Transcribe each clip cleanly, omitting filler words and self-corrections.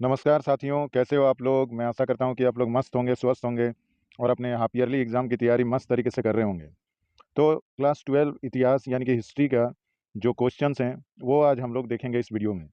नमस्कार साथियों, कैसे हो आप लोग? मैं आशा करता हूँ कि आप लोग मस्त होंगे, स्वस्थ होंगे और अपने हाफ ईयरली एग्ज़ाम की तैयारी मस्त तरीके से कर रहे होंगे। तो क्लास 12 इतिहास यानी कि हिस्ट्री का जो क्वेश्चंस हैं, वो आज हम लोग देखेंगे इस वीडियो में।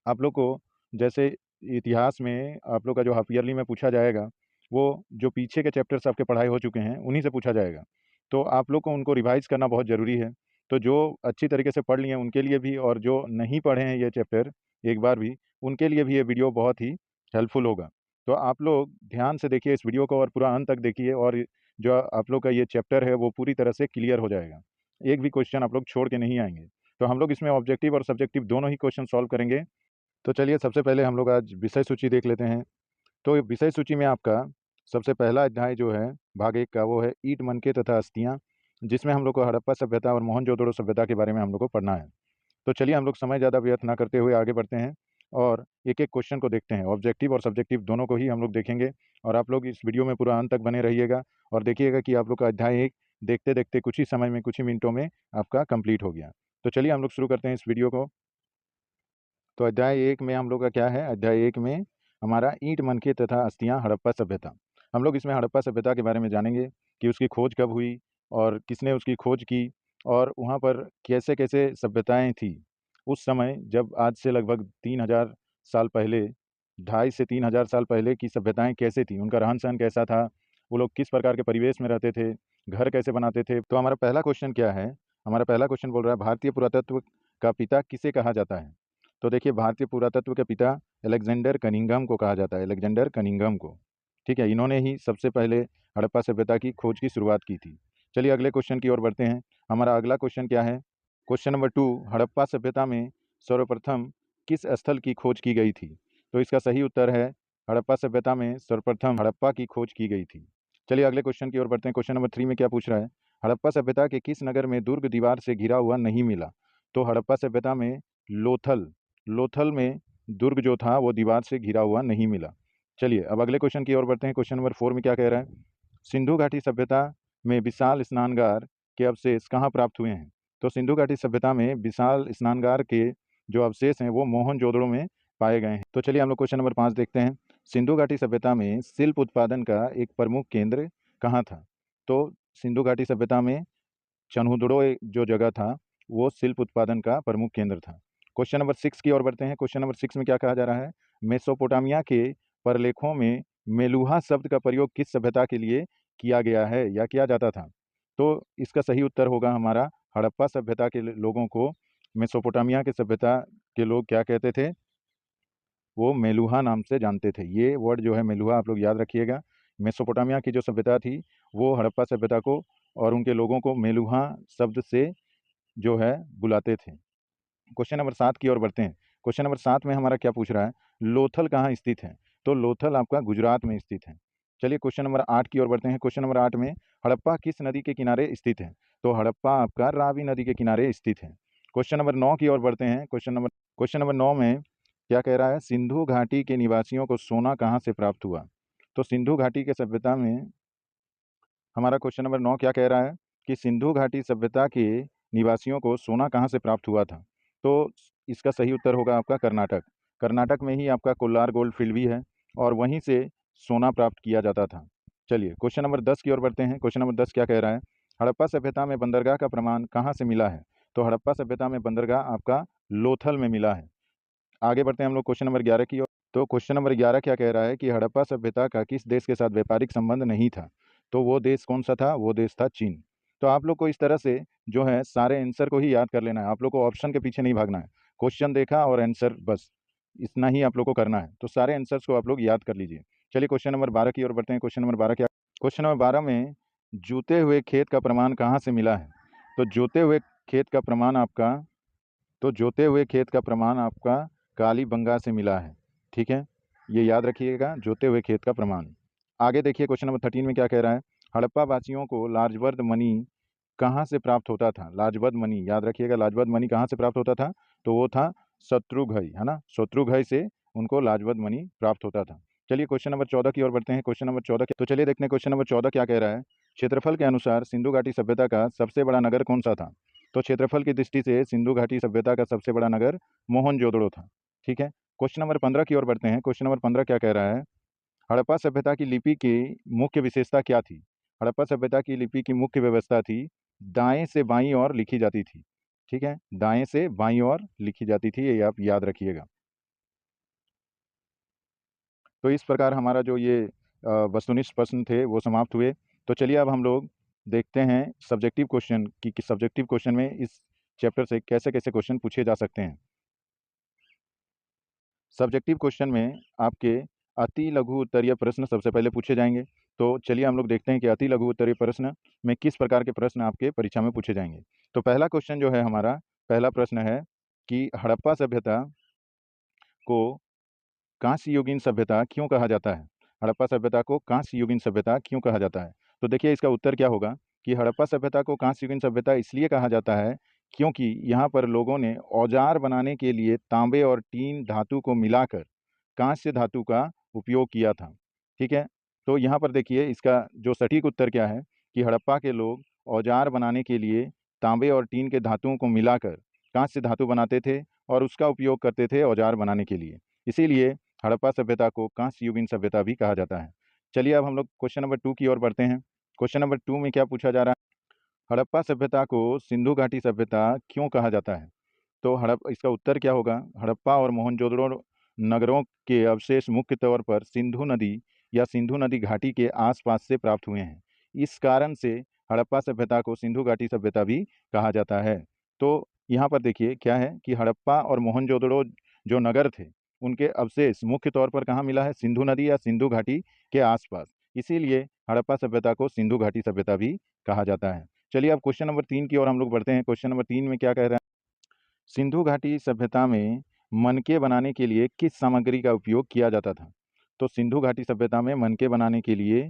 आप लोग को जैसे इतिहास में आप लोग का जो हाफ ईयरली में पूछा जाएगा, वो जो पीछे के चैप्टर्स आपके पढ़ाई हो चुके हैं, उन्हीं से पूछा जाएगा। तो आप लोग को उनको रिवाइज़ करना बहुत ज़रूरी है। तो जो अच्छी तरीके से पढ़ लिए हैं, उनके लिए भी और जो नहीं पढ़े हैं ये चैप्टर एक बार भी, उनके लिए भी ये वीडियो बहुत ही हेल्पफुल होगा। तो आप लोग ध्यान से देखिए इस वीडियो को और पूरा अंत तक देखिए और जो आप लोग का ये चैप्टर है, वो पूरी तरह से क्लियर हो जाएगा। एक भी क्वेश्चन आप लोग छोड़ के नहीं आएँगे। तो हम लोग इसमें ऑब्जेक्टिव और सब्जेक्टिव दोनों ही क्वेश्चन सॉल्व करेंगे। तो चलिए सबसे पहले हम लोग आज विषय सूची देख लेते हैं। तो विषय सूची में आपका सबसे पहला अध्याय जो है भाग 1 का, वो है ईंट मनके तथा अस्थियाँ, जिसमें हम लोग को हड़प्पा सभ्यता और मोहनजोदड़ो सभ्यता के बारे में हम लोग को पढ़ना है। तो चलिए हम लोग समय ज़्यादा व्यर्थ ना करते हुए आगे बढ़ते हैं और एक-एक क्वेश्चन को देखते हैं। ऑब्जेक्टिव और सब्जेक्टिव दोनों को ही हम लोग देखेंगे और आप लोग इस वीडियो में पूरा अंत तक बने रहिएगा और देखिएगा कि आप लोग का अध्याय 1 देखते-देखते कुछ ही समय में, कुछ ही मिनटों में आपका कंप्लीट हो गया। तो चलिए हम लोग शुरू करते हैं इस वीडियो को। तो अध्याय 1 में हम लोग का क्या है? अध्याय 1 में हमारा ईंट मनके तथा अस्थियाँ हड़प्पा सभ्यता। हम लोग इसमें हड़प्पा सभ्यता के बारे में जानेंगे कि उसकी खोज कब हुई और किसने उसकी खोज की और वहाँ पर कैसे-कैसे सभ्यताएँ थी। उस समय जब आज से लगभग 3000 साल पहले, ढाई से 3000 साल पहले की सभ्यताएँ कैसे थी? उनका रहन-सहन कैसा था? वो लोग किस प्रकार के परिवेश में रहते थे? घर कैसे बनाते थे? तो हमारा पहला क्वेश्चन क्या है? हमारा पहला क्वेश्चन बोल रहा है भारतीय पुरातत्व का पिता किसे कहा जाता है? तो देखिए भारतीय पुरातत्व के पिता अलेक्जेंडर कनिंघम को कहा जाता है, अलेक्जेंडर कनिंघम को। ठीक है, इन्होंने ही सबसे पहले हड़प्पा सभ्यता की खोज की शुरुआत की थी। चलिए अगले क्वेश्चन की ओर बढ़ते हैं। हमारा अगला क्वेश्चन क्या है? क्वेश्चन नंबर 2, हड़प्पा सभ्यता में सर्वप्रथम किस स्थल की खोज की गई थी? तो इसका सही उत्तर है हड़प्पा सभ्यता में सर्वप्रथम हड़प्पा की खोज की गई थी। चलिए अगले क्वेश्चन की ओर बढ़ते हैं। क्वेश्चन नंबर 3 में क्या पूछ रहा है? हड़प्पा सभ्यता के किस नगर में दुर्ग दीवार से घिरा हुआ नहीं मिला? तो हड़प्पा सभ्यता में लोथल लोथल में दुर्ग जो था वो दीवार से घिरा हुआ नहीं मिला। चलिए अब अगले क्वेश्चन की ओर बढ़ते हैं। क्वेश्चन नंबर 4 में क्या कह रहा है? सिंधु घाटी सभ्यता में विशाल स्नानगार के अवशेष कहाँ प्राप्त हुए हैं? तो सिंधु घाटी सभ्यता में विशाल स्नानगार के जो अवशेष हैं वो मोहनजोदड़ो में पाए गए हैं। तो चलिए हम लोग क्वेश्चन नंबर 5 देखते हैं। सिंधु घाटी सभ्यता में शिल्प उत्पादन का एक प्रमुख केंद्र कहाँ था? तो सिंधु घाटी सभ्यता में चनहुदड़ो जो जगह था, वो शिल्प उत्पादन का प्रमुख केंद्र था। क्वेश्चन नंबर 6 की ओर बढ़ते हैं। क्वेश्चन नंबर 6 में क्या कहा जा रहा है? मेसोपोटामिया के प्रलेखों में मेलुहा शब्द का प्रयोग किस सभ्यता के लिए किया गया है या किया जाता था? तो इसका सही उत्तर होगा हमारा हड़प्पा सभ्यता के लोगों को मेसोपोटामिया के सभ्यता के लोग क्या कहते थे? वो मेलुहा नाम से जानते थे। ये वर्ड जो है मेलुहा आप लोग याद रखिएगा। मेसोपोटामिया की जो सभ्यता थी, वो हड़प्पा सभ्यता को और उनके लोगों को मेलुहा शब्द से जो है बुलाते थे। क्वेश्चन नंबर 7 की ओर बढ़ते हैं। क्वेश्चन नंबर 7 में हमारा क्या पूछ रहा है? लोथल कहाँ स्थित है? तो लोथल आपका गुजरात में स्थित है। चलिए क्वेश्चन नंबर 8 की ओर बढ़ते हैं। क्वेश्चन नंबर 8 में हड़प्पा किस नदी के किनारे स्थित है? तो हड़प्पा आपका रावी नदी के किनारे स्थित है। क्वेश्चन नंबर 9 की ओर बढ़ते हैं। क्वेश्चन नंबर 9 में क्या कह रहा है? सिंधु घाटी के निवासियों को सोना कहाँ से प्राप्त हुआ? तो सिंधु घाटी के सभ्यता में हमारा क्वेश्चन नंबर 9 क्या कह रहा है कि सिंधु घाटी सभ्यता के निवासियों को सोना कहाँ से प्राप्त हुआ था? तो इसका सही उत्तर होगा आपका कर्नाटक। कर्नाटक में ही आपका कोलार गोल्ड फील्ड भी है और वहीं से सोना प्राप्त किया जाता था। चलिए क्वेश्चन नंबर 10 की ओर बढ़ते हैं। क्वेश्चन नंबर 10 क्या कह रहा है? हड़प्पा सभ्यता में बंदरगाह का प्रमाण कहाँ से मिला है? तो हड़प्पा सभ्यता में बंदरगाह आपका लोथल में मिला है। आगे बढ़ते हैं हम लोग क्वेश्चन नंबर 11 की ओर। तो क्वेश्चन नंबर 11 क्या कह रहा है कि हड़प्पा सभ्यता का किस देश के साथ व्यापारिक संबंध नहीं था? तो वो देश कौन सा था? वो देश था चीन। तो आप लोग को इस तरह से जो है सारे आंसर को ही याद कर लेना है। आप लोग को ऑप्शन के पीछे नहीं भागना है। क्वेश्चन देखा और आंसर, बस इतना ही आप लोग को करना है। तो सारे आंसर्स को आप लोग याद कर लीजिए। चलिए क्वेश्चन नंबर 12 की ओर बढ़ते हैं। क्वेश्चन नंबर 12 क्या? क्वेश्चन नंबर 12 में जोते हुए खेत का प्रमाण कहाँ से मिला है? तो जोते हुए खेत का प्रमाण आपका जोते हुए खेत का प्रमाण आपका कालीबंगा से मिला है। ठीक है, ये याद रखिएगा, जोते हुए खेत का प्रमाण। आगे देखिए क्वेश्चन नंबर 13 में क्या कह रहा है? हड़प्पा वासियों को लाजवर्द मणि कहाँ से प्राप्त होता था? लाजवर्द मणि याद रखिएगा, लाजवर्द मणि कहाँ से प्राप्त होता था? तो वो था शत्रुघ्न, है ना, शत्रुघ्न से उनको लाजवर्द मणि प्राप्त होता था। चलिए क्वेश्चन नंबर 14 की ओर बढ़ते हैं। क्वेश्चन नंबर 14 तो चलिए देखते हैं क्वेश्चन नंबर 14 क्या कह रहा है? क्षेत्रफल के अनुसार सिंधु घाटी सभ्यता का सबसे बड़ा नगर कौन सा था? तो क्षेत्रफल की दृष्टि से सिंधु घाटी सभ्यता का सबसे बड़ा नगर मोहनजोदड़ो था। ठीक है, क्वेश्चन नंबर 15 की ओर बढ़ते हैं। क्वेश्चन नंबर 15 क्या कह रहा है? हड़प्पा सभ्यता की लिपि की मुख्य विशेषता क्या थी? हड़प्पा सभ्यता की लिपि की मुख्य व्यवस्था थी, दाएं से बाईं ओर लिखी जाती थी। ठीक है, दाएं से बाईं ओर लिखी जाती थी, ये आप याद रखिएगा। तो इस प्रकार हमारा जो ये वस्तुनिष्ठ प्रश्न थे वो समाप्त हुए। तो चलिए अब हम लोग देखते हैं सब्जेक्टिव क्वेश्चन कि सब्जेक्टिव क्वेश्चन में इस चैप्टर से कैसे कैसे क्वेश्चन पूछे जा सकते हैं। सब्जेक्टिव क्वेश्चन में आपके अति लघु उत्तरीय प्रश्न सबसे पहले पूछे जाएंगे। तो चलिए हम लोग देखते हैं कि अति लघु उत्तरीय प्रश्न में किस प्रकार के प्रश्न आपके परीक्षा में पूछे जाएंगे। तो पहला क्वेश्चन जो है हमारा, पहला प्रश्न है कि हड़प्पा सभ्यता को कांस्य युगीन सभ्यता क्यों कहा जाता है? हड़प्पा सभ्यता को कांस्य युगीन सभ्यता क्यों कहा जाता है? तो देखिए इसका उत्तर क्या होगा कि हड़प्पा सभ्यता को कांस्य युगीन सभ्यता इसलिए कहा जाता है क्योंकि यहाँ पर लोगों ने औजार बनाने के लिए तांबे और टीन धातु को मिलाकर कांस्य धातु का उपयोग किया था। ठीक है, तो यहाँ पर देखिए इसका जो सटीक उत्तर क्या है कि हड़प्पा के लोग औजार बनाने के लिए तांबे और टीन के धातुओं को मिलाकर कांस्य धातु बनाते थे और उसका उपयोग करते थे औजार बनाने के लिए। इसीलिए हड़प्पा सभ्यता को कांस्य युगीन सभ्यता भी कहा जाता है। चलिए अब हम लोग क्वेश्चन नंबर 2 की ओर बढ़ते हैं। क्वेश्चन नंबर 2 में क्या पूछा जा रहा है? हड़प्पा सभ्यता को सिंधु घाटी सभ्यता क्यों कहा जाता है? तो इसका उत्तर क्या होगा? हड़प्पा और मोहनजोदड़ो नगरों के अवशेष मुख्य तौर पर सिंधु नदी या सिंधु नदी घाटी के आसपास से प्राप्त हुए हैं। इस कारण से हड़प्पा सभ्यता को सिंधु घाटी सभ्यता भी कहा जाता है। तो यहाँ पर देखिए क्या है कि हड़प्पा और मोहनजोदड़ो जो नगर थे उनके अवशेष मुख्य तौर पर कहाँ मिला है? सिंधु नदी या सिंधु घाटी के आसपास। इसीलिए हड़प्पा सभ्यता को सिंधु घाटी सभ्यता भी कहा जाता है। चलिए अब क्वेश्चन नंबर 3 की ओर हम लोग बढ़ते हैं। क्वेश्चन नंबर 3 में क्या कह रहे हैं? सिंधु घाटी सभ्यता में मनके बनाने के लिए किस सामग्री का उपयोग किया जाता था? तो सिंधु घाटी सभ्यता में मनके बनाने के लिए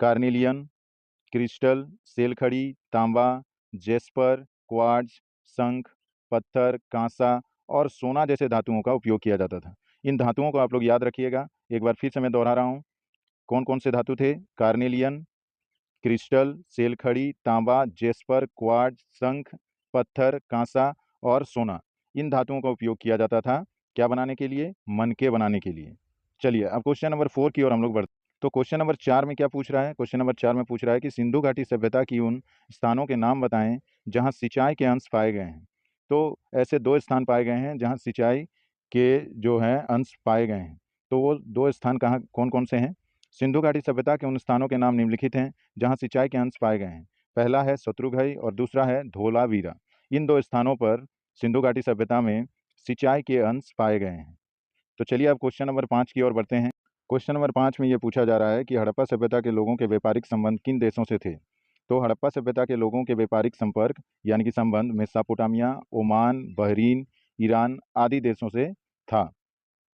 कार्नेलियन, क्रिस्टल, सेलखड़ी, तांबा, जेस्पर, क्वार्ट्ज, शंख, पत्थर, कांसा और सोना जैसे धातुओं का उपयोग किया जाता था। इन धातुओं को आप लोग याद रखिएगा। एक बार फिर से मैं दोहरा रहा हूँ, कौन कौन से धातु थे? कार्नेलियन, क्रिस्टल, सेलखड़ी, तांबा, जेस्पर, क्वार्ट्ज, शंख, पत्थर, कांसा और सोना। इन धातुओं का उपयोग किया जाता था क्या बनाने के लिए? मनके बनाने के लिए। चलिए अब क्वेश्चन नंबर 4 की ओर हम लोग बढ़ते। तो क्वेश्चन नंबर 4 में क्या पूछ रहा है? क्वेश्चन नंबर 4 में पूछ रहा है कि सिंधु घाटी सभ्यता की उन स्थानों के नाम बताएं जहां सिंचाई के अंश पाए गए हैं। तो ऐसे 2 स्थान पाए गए हैं जहां सिंचाई के जो हैं अंश पाए गए हैं। तो वो 2 स्थान कहाँ कौन कौन से हैं? सिंधु घाटी सभ्यता के उन स्थानों के नाम निम्नलिखित हैं जहां सिंचाई के अंश पाए गए हैं। पहला है शत्रुघई और दूसरा है धोलावीरा। इन 2 स्थानों पर सिंधु घाटी सभ्यता में सिंचाई के अंश पाए गए हैं। तो चलिए अब क्वेश्चन नंबर 5 की ओर बढ़ते हैं। क्वेश्चन नंबर 5 में ये पूछा जा रहा है कि हड़प्पा सभ्यता के लोगों के व्यापारिक संबंध किन देशों से थे? तो हड़प्पा सभ्यता के लोगों के व्यापारिक संपर्क यानी कि संबंध मेसोपोटामिया, ओमान, बहरीन, ईरान आदि देशों से था।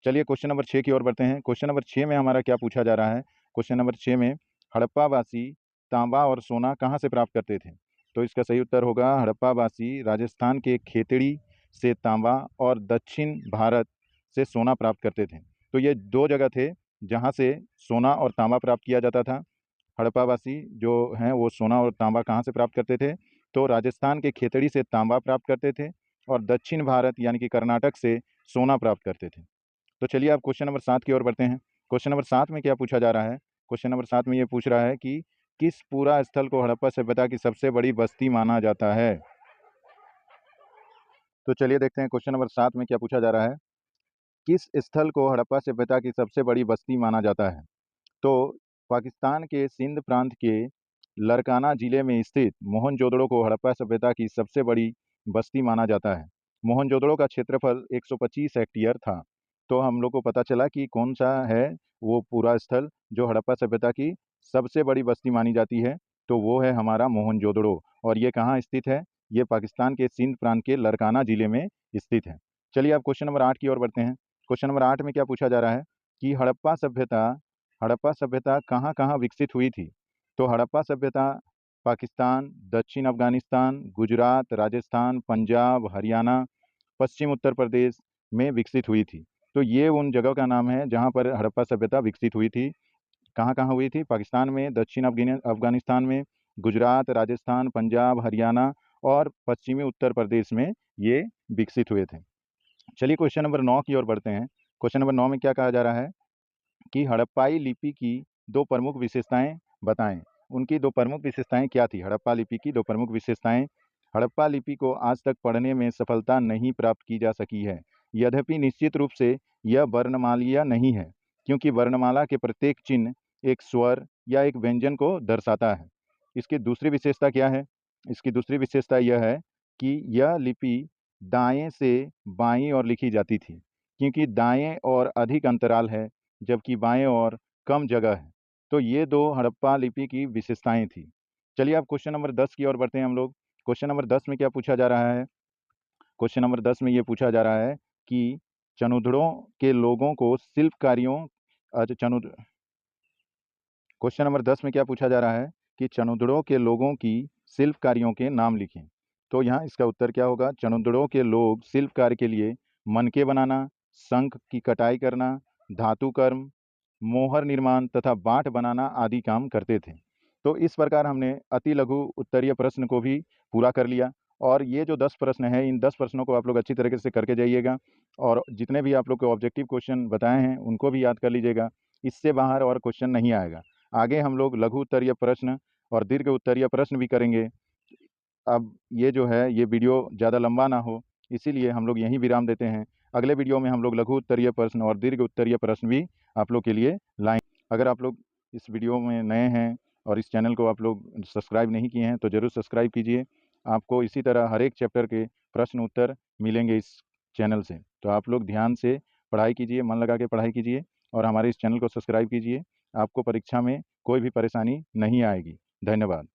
चलिए क्वेश्चन नंबर 6 की ओर बढ़ते हैं। क्वेश्चन नंबर 6 में हमारा क्या पूछा जा रहा है? क्वेश्चन नंबर 6 में हड़प्पावासी तांबा और सोना कहाँ से प्राप्त करते थे? तो इसका सही उत्तर होगा हड़प्पावासी राजस्थान के खेतड़ी से तांबा और दक्षिण भारत से सोना प्राप्त करते थे। तो ये 2 जगह थे जहाँ से सोना और तांबा प्राप्त किया जाता था। हड़प्पावासी जो हैं वो सोना और तांबा कहाँ से प्राप्त करते थे? तो राजस्थान के खेतड़ी से तांबा प्राप्त करते थे और दक्षिण भारत यानी कि कर्नाटक से सोना प्राप्त करते थे। तो चलिए आप क्वेश्चन नंबर 7 की ओर बढ़ते हैं। क्वेश्चन नंबर 7 में क्या पूछा जा रहा है? क्वेश्चन नंबर 7 में ये पूछ रहा है कि किस पूरा स्थल को हड़प्पा सभ्यता की सबसे बड़ी बस्ती माना जाता है? तो चलिए देखते हैं क्वेश्चन नंबर 7 में क्या पूछा जा रहा है। किस स्थल को हड़प्पा सभ्यता की सबसे बड़ी बस्ती माना जाता है? तो पाकिस्तान के सिंध प्रांत के लरकाना जिले में स्थित मोहनजोदड़ो को हड़प्पा सभ्यता की सबसे बड़ी बस्ती माना जाता है। मोहनजोदड़ो का क्षेत्रफल 125 हेक्टेयर था। तो हम लोग को पता चला कि कौन सा है वो पूरा स्थल जो हड़प्पा सभ्यता की सबसे बड़ी बस्ती मानी जाती है। तो वो है हमारा मोहनजोदड़ो। और ये कहाँ स्थित है? ये पाकिस्तान के सिंध प्रांत के लरकाना जिले में स्थित है। चलिए आप क्वेश्चन नंबर 8 की ओर बढ़ते हैं। क्वेश्चन नंबर 8 में क्या पूछा जा रहा है कि हड़प्पा सभ्यता कहाँ कहाँ विकसित हुई थी? तो हड़प्पा सभ्यता पाकिस्तान, दक्षिण अफगानिस्तान, गुजरात, राजस्थान, पंजाब, हरियाणा, पश्चिम उत्तर प्रदेश में विकसित हुई थी। तो ये उन जगहों का नाम है जहाँ पर हड़प्पा सभ्यता विकसित हुई थी। कहाँ कहाँ हुई थी? पाकिस्तान में, दक्षिण अफगानिस्तान में, गुजरात, राजस्थान, पंजाब, हरियाणा और पश्चिमी उत्तर प्रदेश में ये विकसित हुए थे। चलिए क्वेश्चन नंबर 9 की ओर बढ़ते हैं। क्वेश्चन नंबर 9 में क्या कहा जा रहा है कि हड़प्पाई लिपि की दो प्रमुख विशेषताएं बताएं। उनकी दो प्रमुख विशेषताएं क्या थी? हड़प्पा लिपि की दो प्रमुख विशेषताएं। हड़प्पा लिपि को आज तक पढ़ने में सफलता नहीं प्राप्त की जा सकी है। यद्यपि निश्चित रूप से यह वर्णमालीय नहीं है, क्योंकि वर्णमाला के प्रत्येक चिन्ह एक स्वर या एक व्यंजन को दर्शाता है। इसकी दूसरी विशेषता क्या है? इसकी दूसरी विशेषता यह है कि यह लिपि दाएं से बाईं ओर लिखी जाती थी, क्योंकि दाएं और अधिक अंतराल है जबकि बाएं और कम जगह है। तो ये दो हड़प्पा लिपि की विशेषताएं थी। चलिए अब क्वेश्चन नंबर 10 की ओर बढ़ते हैं हम लोग। क्वेश्चन नंबर 10 में क्या पूछा जा रहा है? क्वेश्चन नंबर 10 में ये पूछा जा रहा है कि चनुदड़ों के लोगों को शिल्प कार्यों चनुद क्वेश्चन नंबर 10 में क्या पूछा जा रहा है कि चनुदड़ों के लोगों की शिल्प कार्यों के नाम लिखें। तो यहाँ इसका उत्तर क्या होगा? चनुदड़ों के लोग शिल्प कार्य के लिए मनके बनाना, शंख की कटाई करना, धातु कर्म, मोहर निर्माण तथा बाट बनाना आदि काम करते थे। तो इस प्रकार हमने अति लघु उत्तरीय प्रश्न को भी पूरा कर लिया। और ये जो 10 प्रश्न है, इन 10 प्रश्नों को आप लोग अच्छी तरीके से करके जाइएगा और जितने भी आप लोग को ऑब्जेक्टिव क्वेश्चन बताए हैं उनको भी याद कर लीजिएगा। इससे बाहर और क्वेश्चन नहीं आएगा। आगे हम लोग लघु उत्तरीय प्रश्न और दीर्घ उत्तरीय प्रश्न भी करेंगे। अब ये जो है ये वीडियो ज़्यादा लंबा ना हो, इसीलिए हम लोग यहीं विराम देते हैं। अगले वीडियो में हम लोग लघु उत्तरीय प्रश्न और दीर्घ उत्तरीय प्रश्न भी आप लोग के लिए लाएँ। अगर आप लोग इस वीडियो में नए हैं और इस चैनल को आप लोग सब्सक्राइब नहीं किए हैं तो ज़रूर सब्सक्राइब कीजिए। आपको इसी तरह हर एक चैप्टर के प्रश्न उत्तर मिलेंगे इस चैनल से। तो आप लोग ध्यान से पढ़ाई कीजिए, मन लगा के पढ़ाई कीजिए और हमारे इस चैनल को सब्सक्राइब कीजिए। आपको परीक्षा में कोई भी परेशानी नहीं आएगी। धन्यवाद।